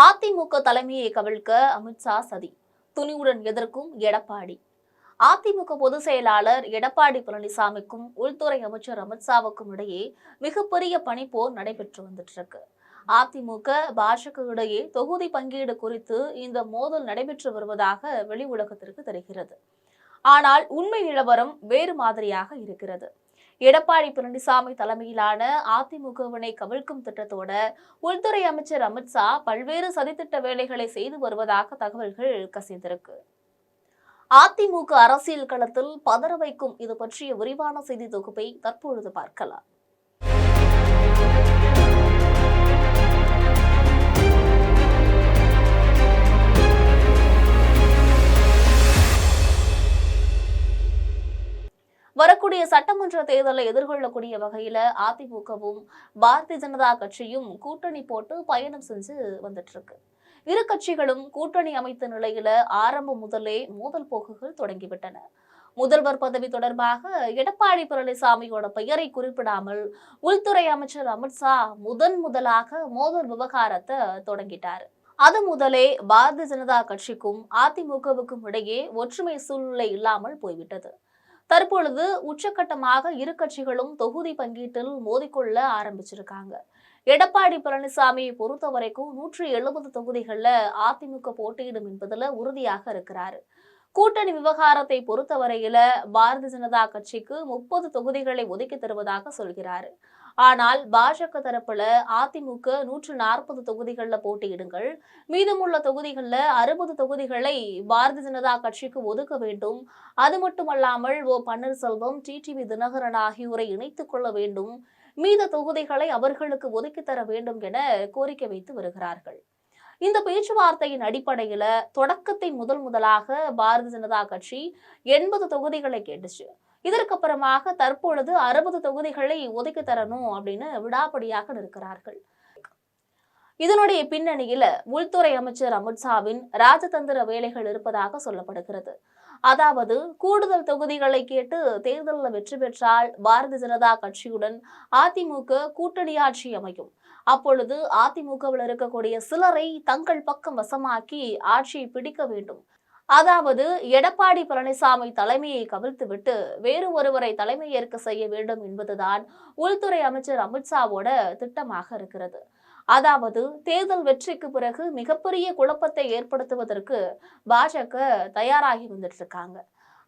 அதிமுக தலைமையை கவிழ்க்க அமித்ஷா சதி, துணிவுடன் எதிர்க்கும் எடப்பாடி. அதிமுக பொதுச் செயலாளர் எடப்பாடி பழனிசாமிக்கும் உள்துறை அமைச்சர் அமித்ஷாவுக்கும் இடையே மிகப்பெரிய பனிப்போர் நடைபெற்று வந்துட்டு இருக்கு. அதிமுக பாஜக இடையே தொகுதி பங்கீடு குறித்து இந்த மோதல் நடைபெற்று வருவதாக வெளி உலகத்திற்கு தெரிகிறது. ஆனால் உண்மை நிலவரம் வேறு மாதிரியாக இருக்கிறது. எடப்பாடி பழனிசாமி தலைமையிலான அதிமுகவினை கவிழ்க்கும் திட்டத்தோட உள்துறை அமைச்சர் அமித்ஷா பல்வேறு சதித்திட்ட வேலைகளை செய்து வருவதாக தகவல்கள் கசிந்திருக்கு. அதிமுக அரசியல் களத்தில் பதற வைக்கும் இது பற்றிய விரிவான செய்தி தொகுப்பை தற்பொழுது பார்க்கலாம். வரக்கூடிய சட்டமன்ற தேர்தலை எதிர்கொள்ளக்கூடிய வகையில அதிமுகவும் பாரதிய ஜனதா கட்சியும் கூட்டணி போட்டு பயணம் செஞ்சு வந்துட்டு இருக்கு. இரு கட்சிகளும் கூட்டணி அமைத்த நிலையில ஆரம்பம் முதலே மோதல் போக்குகள் தொடங்கிவிட்டன. முதல்வர் பதவி தொடர்பாக எடப்பாடி பழனிசாமியோட பெயரை குறிப்பிடாமல் உள்துறை அமைச்சர் அமித்ஷா முதலாக மோதல் விவகாரத்தை தொடங்கிட்டாரு. அது முதலே பாரதிய ஜனதா கட்சிக்கும் அதிமுகவுக்கும் இடையே ஒற்றுமை சூழ்நிலை இல்லாமல் போய்விட்டது. தற்பொழுது உச்சகட்டமாக இரு கட்சிகளும் தொகுதி பங்கீட்டில் மோதிக்கொள்ள ஆரம்பிச்சிருக்காங்க. எடப்பாடி பழனிசாமியை பொறுத்த வரைக்கும் 170 தொகுதிகள்ல அதிமுக போட்டியிடும் என்பதுல உறுதியாக இருக்கிறாரு. கூட்டணி விவகாரத்தை பொறுத்தவரையில பாரதிய ஜனதா கட்சிக்கு 30 தொகுதிகளை ஒதுக்கி தருவதாக சொல்கிறாரு. ஆனால் பாஜக தரப்புல அதிமுக 140 தொகுதிகள்ல போட்டியிடுங்கள், மீதமுள்ள தொகுதிகள்ல 60 தொகுதிகளை பாரதிய ஜனதா கட்சிக்கு ஒதுக்க வேண்டும். அது மட்டுமல்லாமல் பன்னீர்செல்வம், டிடிவி தினகரன் ஆகியோரை இணைத்துக் கொள்ள வேண்டும், மீத தொகுதிகளை அவர்களுக்கு ஒதுக்கி தர வேண்டும் என கோரிக்கை வைத்து வருகிறார்கள். இந்த பேச்சுவார்த்தையின் அடிப்படையில தொடக்கத்தின் முதலாக பாரதிய ஜனதா கட்சி 80 தொகுதிகளை கேட்டுச்சு. இதற்கப்புறமாக தற்பொழுது 60 தொகுதிகளை ஒதுக்கி தரணும் அப்படின்னு விடாப்படியாக இருக்கிறார்கள். இதனுடைய பின்னணியில உள்துறை அமைச்சர் அமித்ஷாவின் ராஜதந்திர வேலைகள் இருப்பதாக சொல்லப்படுகிறது. அதாவது கூடுதல் தொகுதிகளை கேட்டு தேர்தலில் வெற்றி பெற்றால் பாரதிய ஜனதா கட்சியுடன் அதிமுக கூட்டணி ஆட்சி அமையும். அப்பொழுது அதிமுகவில் இருக்கக்கூடிய சிலரை தங்கள் பக்கம் வசமாக்கி ஆட்சியை பிடிக்க வேண்டும். அதாவது எடப்பாடி பழனிசாமி தலைமையை கவிழ்த்துவிட்டு வேறு ஒருவரை தலைமை ஏற்க செய்ய வேண்டும் என்பதுதான் உள்துறை அமைச்சர் அமித்ஷாவோட திட்டமாக இருக்கிறது. அதாவது தேர்தல் வெற்றிக்கு பிறகு மிகப்பெரிய குழப்பத்தை ஏற்படுத்துவதற்கு பாஜக தயாராகி வந்துட்டு இருக்காங்க.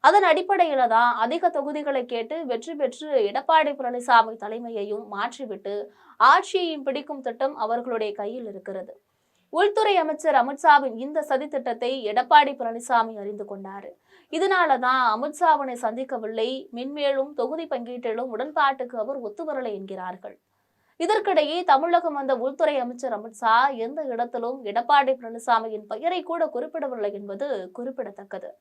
அதன் அடிப்படையில தான் அதிக தொகுதிகளை கேட்டு வெற்றி பெற்று எடப்பாடி பழனிசாமி தலைமையையும் மாற்றிவிட்டு ஆட்சியையும் பிடிக்கும் திட்டம் அவர்களுடைய கையில் இருக்கிறது. உள்துறை அமைச்சர் அமித்ஷாவின் இந்த சதி திட்டத்தை எடப்பாடி பழனிசாமி அறிந்து கொண்டாரு. இதனாலதான் அமித்ஷாவினை சந்திக்கவில்லை, மென்மேலும் தொகுதி பங்கீட்டிலும் உடன்பாட்டுக்கு அவர் ஒத்துவரலை என்கிறார்கள். இதற்கிடையே தமிழகம் வந்த உள்துறை அமைச்சர் அமித்ஷா எந்த இடத்திலும் எடப்பாடி பழனிசாமியின் பெயரை கூட குறிப்பிடவில்லை என்பது குறிப்பிடத்தக்கது.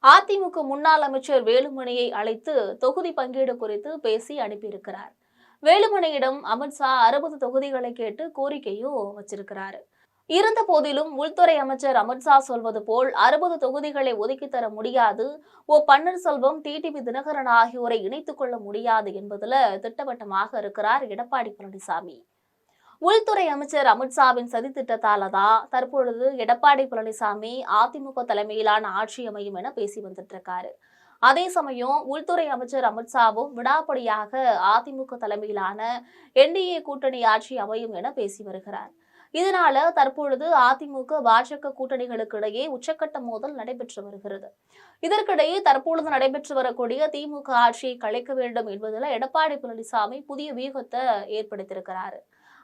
அதிமுக முன்னாள் அமைச்சர் வேலுமணியை அழைத்து தொகுதி பங்கீடு குறித்து பேசி அனுப்பியிருக்கிறார். வேலுமணியிடம் அமித்ஷா 60 தொகுதிகளை கேட்டு கோரிக்கையும் வச்சிருக்கிறாரு. இருந்த போதிலும் உள்துறை அமைச்சர் அமித்ஷா சொல்வது போல் 60 தொகுதிகளை ஒதுக்கி தர முடியாது, பன்னீர்செல்வம், டிடிவி தினகரன் ஆகியோரை இணைத்துக் கொள்ள முடியாது என்பதுல திட்டவட்டமாக இருக்கிறார் எடப்பாடி பழனிசாமி. உள்துறை அமைச்சர் அமித்ஷாவின் சதி திட்டத்தாலதான் தற்பொழுது எடப்பாடி பழனிசாமி அதிமுக தலைமையிலான ஆட்சி அமையும் என பேசி வந்துட்டு இருக்காரு. அதே சமயம் உள்துறை அமைச்சர் அமித்ஷாவும் விடாப்படியாக அதிமுக தலைமையிலான என்டிஏ கூட்டணி ஆட்சி அமையும் என பேசி வருகிறார். இதனால தற்பொழுது அதிமுக பாஜக கூட்டணிகளுக்கு இடையே உச்சக்கட்ட மோதல் நடைபெற்று வருகிறது. இதற்கிடையே தற்பொழுது நடைபெற்று வரக்கூடிய திமுக ஆட்சியை கலைக்க வேண்டும் என்பதில் எடப்பாடி பழனிசாமி புதிய வியூகத்தை ஏற்படுத்தியிருக்கிறாரு.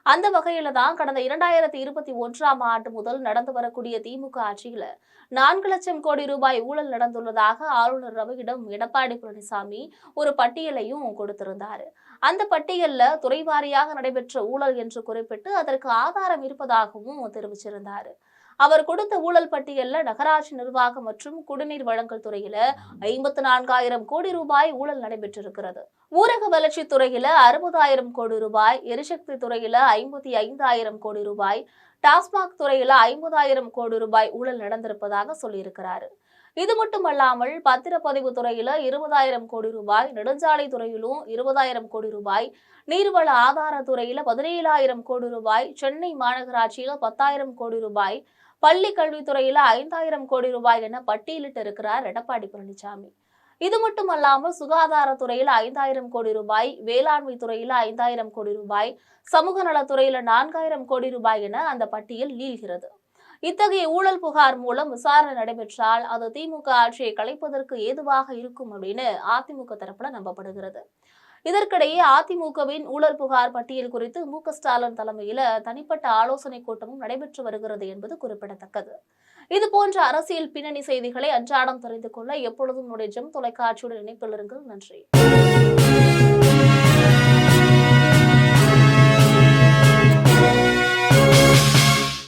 அந்த வகையில தான் கடந்த 2021ஆம் ஆண்டு முதல் நடந்து வரக்கூடிய திமுக ஆட்சியில 4 லட்சம் கோடி ரூபாய் ஊழல் நடந்துள்ளதாக ஆளுநர் ரவியிடம் எடப்பாடி பழனிசாமி ஒரு பட்டியலையும் கொடுத்திருந்தாரு. அந்த பட்டியல்ல துறைவாரியாக நடைபெற்ற ஊழல் என்று குறிப்பிட்டு அதற்கு ஆதாரம் இருப்பதாகவும் தெரிவிச்சிருந்தாரு. அவர் கொடுத்த ஊழல் பட்டியல்ல நகராட்சி நிர்வாகம் மற்றும் குடிநீர் வழங்கல் துறையில 54,000 கோடி ரூபாய் ஊழல் நடைபெற்றிருக்கிறது. ஊரக வளர்ச்சி துறையில 60,000 கோடி ரூபாய், எரிசக்தி துறையில 55,000 கோடி ரூபாய், டாஸ்மாக் துறையில 50,000 கோடி ரூபாய் ஊழல் நடந்திருப்பதாக சொல்லியிருக்கிறாரு. இது மட்டுமல்லாமல் பத்திரப்பதிவு துறையில 20,000 கோடி ரூபாய், நெடுஞ்சாலை துறையிலும் 20,000 கோடி ரூபாய், நீர்வள ஆதாரத்துறையில 17,000 கோடி ரூபாய், சென்னை மாநகராட்சியில 10,000 கோடி ரூபாய், பள்ளி கல்வித்துறையில 5,000 கோடி ரூபாய் என பட்டியலிட்டு இருக்கிறார் எடப்பாடி பழனிசாமி. இது மட்டுமல்லாமல் சுகாதாரத்துறையில 5,000 கோடி ரூபாய், வேளாண்மை துறையில 5,000 கோடி ரூபாய், சமூக நலத்துறையில 4,000 கோடி ரூபாய் என அந்த பட்டியல் நீள்கிறது. இத்தகைய ஊழல் புகார் மூலம் விசாரணை நடைபெற்றால் அது திமுக ஆட்சியை கலைப்பதற்கு ஏதுவாக இருக்கும் அப்படின்னு அதிமுக தரப்புல நம்பப்படுகிறது. இதற்கிடையே அதிமுகவின் ஊழல் புகார் பட்டியல் குறித்து மு.க.ஸ்டாலின் தலைமையில தனிப்பட்ட ஆலோசனை கூட்டமும் நடைபெற்று வருகிறது என்பது குறிப்பிடத்தக்கது. இது போன்ற அரசியல் பின்னணி செய்திகளை அன்றாடம் தெரிந்து கொள்ள எப்பொழுதும் ஜெம் தொலைக்காட்சியுடன் இணைப்பில் இருங்கள். நன்றி.